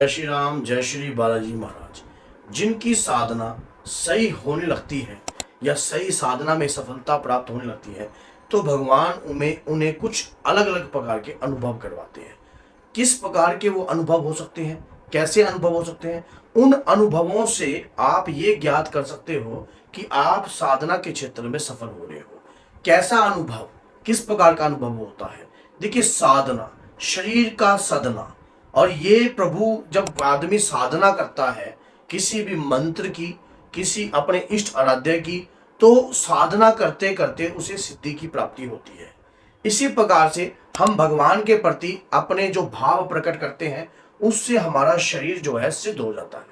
जय श्री राम, जय श्री बालाजी महाराज। जिनकी साधना सही होने लगती है या सही साधना में सफलता प्राप्त होने लगती है तो भगवान उन्हें उन्हें कुछ अलग अलग प्रकार के अनुभव करवाते हैं। किस प्रकार के वो अनुभव हो सकते हैं, कैसे अनुभव हो सकते हैं, उन अनुभवों से आप ये ज्ञात कर सकते हो कि आप साधना के क्षेत्र में सफल हो रहे हो। कैसा अनुभव, किस प्रकार का अनुभव होता है? देखिए, साधना शरीर का सदना, और ये प्रभु जब आदमी साधना करता है किसी भी मंत्र की, किसी अपने इष्ट आराध्य की, तो साधना करते करते उसे सिद्धि की प्राप्ति होती है। इसी प्रकार से हम भगवान के प्रति अपने जो भाव प्रकट करते हैं उससे हमारा शरीर जो है सिद्ध हो जाता है,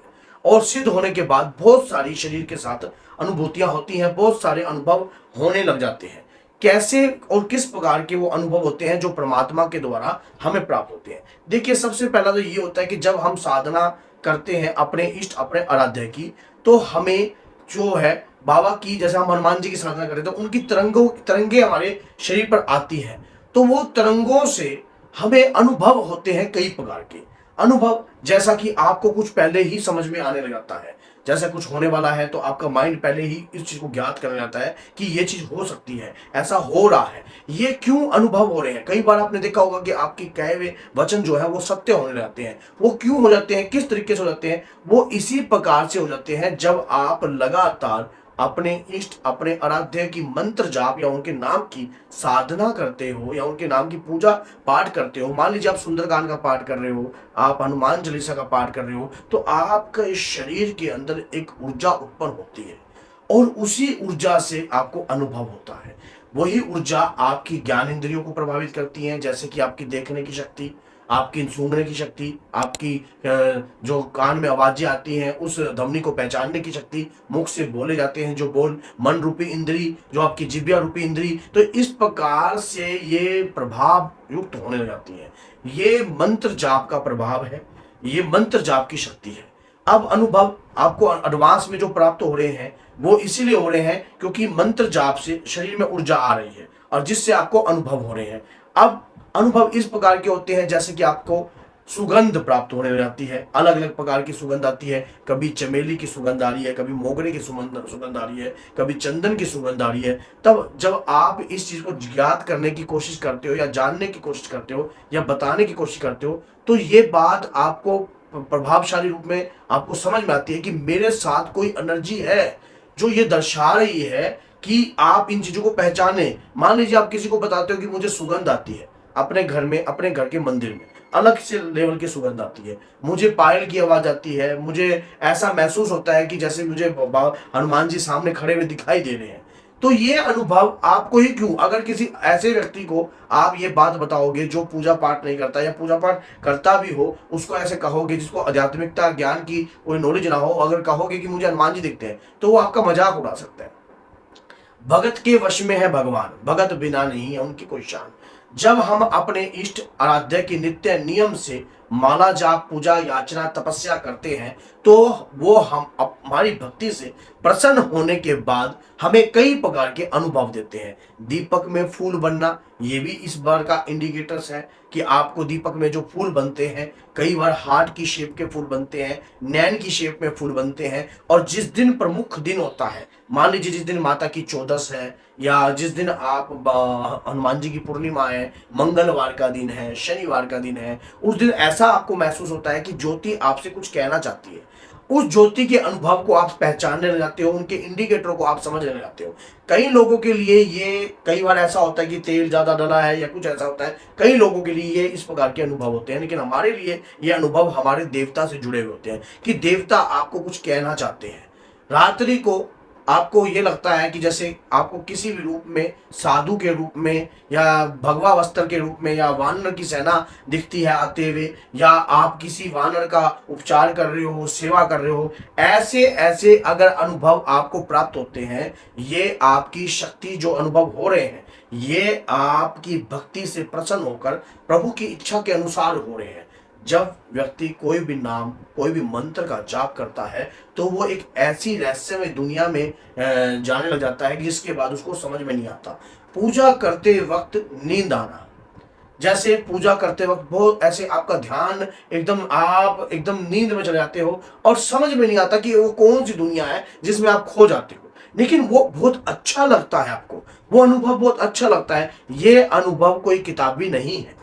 और सिद्ध होने के बाद बहुत सारी शरीर के साथ अनुभूतियां होती हैं, बहुत सारे अनुभव होने लग जाते हैं। कैसे और किस प्रकार के वो अनुभव होते हैं जो परमात्मा के द्वारा हमें प्राप्त होते हैं? देखिए, सबसे पहला तो ये होता है कि जब हम साधना करते हैं अपने इष्ट अपने आराध्य की, तो हमें जो है बाबा की, जैसे हम हनुमान जी की साधना करते हैं तो उनकी तरंगे हमारे शरीर पर आती हैं, तो वो तरंगों से हमें अनुभव होते हैं कई प्रकार के अनुभव। जैसा कि आपको कुछ पहले ही समझ में आने लग जाता है, जैसा कुछ होने वाला है तो आपका माइंड पहले ही इस चीज को ज्ञात कर जाता है कि ये चीज हो सकती है, ऐसा हो रहा है। ये क्यों अनुभव हो रहे हैं? कई बार आपने देखा होगा कि आपके कहे हुए वचन जो है वो सत्य होने लगते हैं। वो क्यों हो जाते हैं, किस तरीके से हो जाते हैं? वो इसी प्रकार से हो जाते हैं जब आप लगातार अपने इष्ट अपने आराध्य की मंत्र जाप या उनके नाम की साधना करते हो या उनके नाम की पूजा पाठ करते हो। मान लीजिए आप सुंदरकांड का पाठ कर रहे हो, आप हनुमान चालीसा का पाठ कर रहे हो, तो आपका इस शरीर के अंदर एक ऊर्जा उत्पन्न होती है और उसी ऊर्जा से आपको अनुभव होता है। वही ऊर्जा आपकी ज्ञान इंद्रियों को प्रभावित करती है, जैसे कि आपकी देखने की शक्ति, आपकी सूंघने की शक्ति, आपकी जो कान में आवाजें आती हैं उस ध्वनि को पहचानने की शक्ति, मुख से बोले जाते हैं जो बोल, मन रूपी इंद्री, जो आपकी जिह्वा रूपी इंद्री, तो इस प्रकार से ये प्रभाव युक्त होने लग जाती है। ये मंत्र जाप का प्रभाव है, ये मंत्र जाप की शक्ति है। अब अनुभव आपको एडवांस में जो प्राप्त हो रहे हैं वो इसीलिए हो रहे हैं क्योंकि मंत्र जाप से शरीर में ऊर्जा आ रही है और जिससे आपको अनुभव हो रहे हैं। अब अनुभव इस प्रकार के होते हैं जैसे कि आपको सुगंध प्राप्त होने लग जाती है, अलग अलग प्रकार की सुगंध आती है। कभी चमेली की सुगंध आ रही है, कभी मोगरे की सुगंध आ रही है, कभी चंदन की सुगंध आ रही है। तब जब आप इस चीज को ज्ञात करने की कोशिश करते हो या जानने की कोशिश करते हो या बताने की कोशिश करते हो, तो ये बात आपको प्रभावशाली रूप में आपको समझ में आती है कि मेरे साथ कोई एनर्जी है जो ये दर्शा रही है कि आप इन चीजों को पहचाने। मान लीजिए आप किसी को बताते हो कि मुझे सुगंध आती है, अपने घर में, अपने घर के मंदिर में अलग से लेवल की सुगंध आती है, मुझे पायल की आवाज आती है, मुझे ऐसा महसूस होता है कि जैसे मुझे हनुमान जी सामने खड़े हुए दिखाई दे रहे हैं। तो ये अनुभव आपको ही क्यों, अगर किसी ऐसे व्यक्ति को आप ये बात बताओगे जो पूजा पाठ नहीं करता या पूजा पाठ करता भी हो, उसको ऐसे कहोगे जिसको आध्यात्मिकता ज्ञान की कोई नॉलेज ना हो, अगर कहोगे कि मुझे हनुमान जी दिखते हैं, तो वो आपका मजाक उड़ा सकता है। भगत के वश में है भगवान, भगत बिना नहीं है उनकी कोई शान। जब हम अपने इष्ट आराध्य की नित्य नियम से माला जाप पूजा याचना तपस्या करते हैं तो वो हम हमारी भक्ति से प्रसन्न होने के बाद हमें कई प्रकार के अनुभव देते हैं। दीपक में फूल बनना, ये भी इस बार का इंडिकेटर्स है कि आपको दीपक में जो फूल बनते हैं, कई बार हार्ट की शेप के फूल बनते हैं, नैन की शेप में फूल बनते हैं। और जिस दिन प्रमुख दिन होता है, मान लीजिए जिस दिन माता की चौदस है या जिस दिन आप हनुमान जी की पूर्णिमा है, मंगलवार का दिन है, शनिवार का दिन है, उस दिन ऐसा आपको महसूस होता है कि ज्योति आपसे कुछ कहना चाहती है। उस ज्योति के अनुभव को आप पहचानने लग जाते हो, उनके इंडिकेटरों को आप समझने लग जाते हो। कई लोगों के लिए ये कई बार ऐसा होता है कि तेल ज्यादा डला है या कुछ ऐसा होता है, कई लोगों के लिए ये इस प्रकार के अनुभव होते हैं, लेकिन हमारे लिए ये अनुभव हमारे देवता से जुड़े हुए होते हैं कि देवता आपको कुछ कहना चाहते हैं। रात्रि को आपको ये लगता है कि जैसे आपको किसी भी रूप में, साधु के रूप में या भगवा वस्त्र के रूप में या वानर की सेना दिखती है आते हुए, या आप किसी वानर का उपचार कर रहे हो, सेवा कर रहे हो, ऐसे ऐसे अगर अनुभव आपको प्राप्त होते हैं, ये आपकी शक्ति जो अनुभव हो रहे हैं ये आपकी भक्ति से प्रसन्न होकर प्रभु की इच्छा के अनुसार हो रहे हैं। जब व्यक्ति कोई भी नाम, कोई भी मंत्र का जाप करता है तो वो एक ऐसी रहस्यमय दुनिया में जाने लग जाता है कि जिसके बाद उसको समझ में नहीं आता। पूजा करते वक्त नींद आना, जैसे पूजा करते वक्त बहुत ऐसे आपका ध्यान एकदम, आप एकदम नींद में चले जाते हो और समझ में नहीं आता कि वो कौन सी दुनिया है जिसमें आप खो जाते हो, लेकिन वो बहुत अच्छा लगता है आपको, वो अनुभव बहुत अच्छा लगता है। ये अनुभव कोई किताबी नहीं है,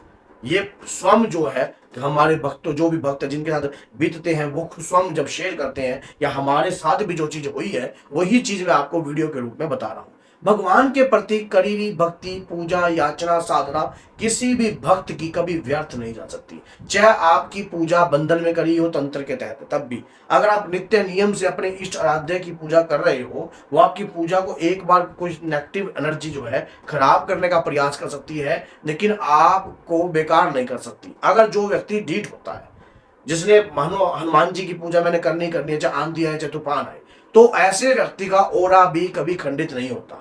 ये स्वयं जो है हमारे भक्त, जो भी भक्त जिनके साथ बीतते हैं, वो स्वयं जब शेयर करते हैं, या हमारे साथ भी जो चीज हुई है वही चीज मैं आपको वीडियो के रूप में बता रहा हूं। भगवान के प्रति करी हुई भक्ति, पूजा, याचना, साधना किसी भी भक्त की कभी व्यर्थ नहीं जा सकती। चाहे आपकी पूजा बंधन में करी हो तंत्र के तहत, तब भी अगर आप नित्य नियम से अपने इष्ट आराध्य की पूजा कर रहे हो, वो आपकी पूजा को एक बार कोई नेगेटिव एनर्जी जो है खराब करने का प्रयास कर सकती है, लेकिन आपको बेकार नहीं कर सकती। अगर जो व्यक्ति ढीठ होता है, जिसने मानो हनुमान जी की पूजा मैंने करनी करनी है, चाहे आंधी आए चाहे तूफान आए, तो ऐसे व्यक्ति का ओरा भी कभी खंडित नहीं होता।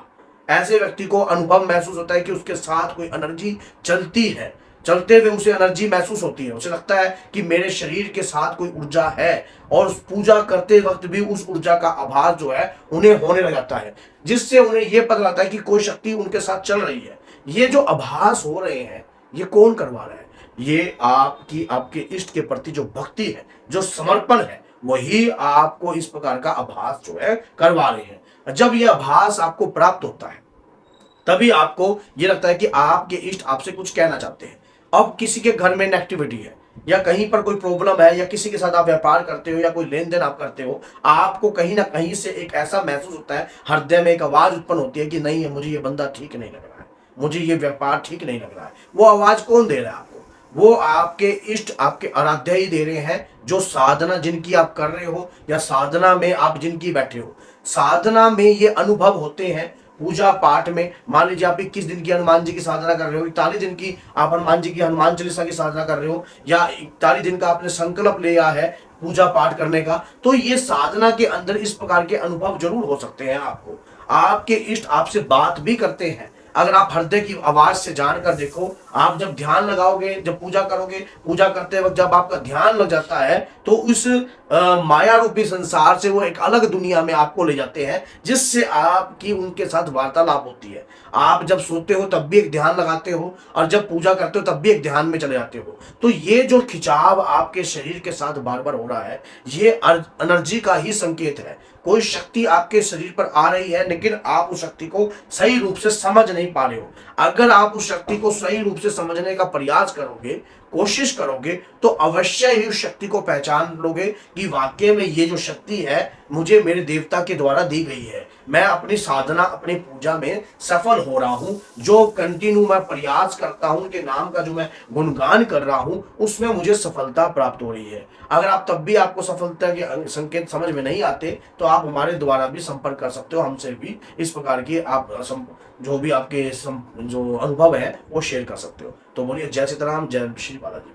ऐसे व्यक्ति को अनुभव महसूस होता है कि उसके साथ कोई एनर्जी चलती है, चलते हुए उसे एनर्जी महसूस होती है, उसे लगता है कि मेरे शरीर के साथ कोई ऊर्जा है, और उस पूजा करते वक्त भी उस ऊर्जा का आभास जो है उन्हें होने लग जाता है, जिससे उन्हें यह पता लगता है कि कोई शक्ति उनके साथ चल रही है। ये जो आभास हो रहे हैं, ये कौन करवा रहा है? ये आपकी, आपके इष्ट के प्रति जो भक्ति है, जो समर्पण है, वही आपको इस प्रकार का आभास जो है करवा रहे हैं। जब यह आभास आपको प्राप्त होता है, तभी आपको ये लगता है कि आपके इष्ट आपसे कुछ कहना चाहते हैं। अब किसी के घर में नेगेटिविटी है, या कहीं पर कोई प्रॉब्लम है, या किसी के साथ आप व्यापार करते हो, या कोई लेन देन आप करते हो, आपको कहीं ना कहीं से एक ऐसा महसूस होता है, हृदय में एक आवाज उत्पन्न होती है कि नहीं, मुझे ये बंदा ठीक नहीं लग रहा है, मुझे ये व्यापार ठीक नहीं लग रहा है। वो आवाज कौन दे रहा है आपको? वो आपके इष्ट, आपके आराध्य ही दे रहे हैं, जो साधना जिनकी आप कर रहे हो, या साधना में आप जिनकी बैठे हो। साधना में ये अनुभव होते हैं। पूजा पाठ में मान लीजिए आप 21 दिन की हनुमान जी की साधना कर रहे हो, 41 दिन की आप हनुमान जी की हनुमान चालीसा की साधना कर रहे हो, या 41 दिन का आपने संकल्प लिया है पूजा पाठ करने का, तो ये साधना के अंदर इस प्रकार के अनुभव जरूर हो सकते हैं आपको। आपके इष्ट आपसे बात भी करते हैं। अगर आप हृदय की आवाज से जानकर देखो, आप जब ध्यान लगाओगे, जब पूजा करोगे, पूजा करते वक्त जब आपका ध्यान लग जाता है, तो उस माया रूपी संसार से वो एक अलग दुनिया में आपको ले जाते हैं, जिससे आपकी उनके साथ वार्तालाप होती है। आप जब सोते हो तब भी एक ध्यान लगाते हो, और जब पूजा करते हो तब भी एक ध्यान में चले जाते हो। तो ये जो खिंचाव आपके शरीर के साथ बार बार हो रहा है, ये एनर्जी का ही संकेत है। कोई शक्ति आपके शरीर पर आ रही है, लेकिन आप उस शक्ति को सही रूप से समझ नहीं पा रहे हो। अगर आप उस शक्ति को सही रूप से समझने का प्रयास करोगे, कोशिश करोगे, तो अवश्य ही उस शक्ति को पहचान लोगे कि वाकई में ये जो शक्ति है मुझे मेरे देवता के द्वारा दी गई है। मैं अपनी साधना, अपनी पूजा में सफल हो रहा हूं। जो कंटिन्यू मैं प्रयास करता हूं, उनके नाम का जो मैं गुणगान कर रहा हूं, उसमें मुझे सफलता प्राप्त हो रही है। अगर आप तब भी आपको सफलता के संकेत समझ में नहीं आते, तो आप हमारे द्वारा भी संपर्क कर सकते हो, हमसे भी इस प्रकार की आप जो भी आपके जो अनुभव है वो शेयर कर सकते हो। तो बोलिए जय सीताराम, जय श्री बालाजी।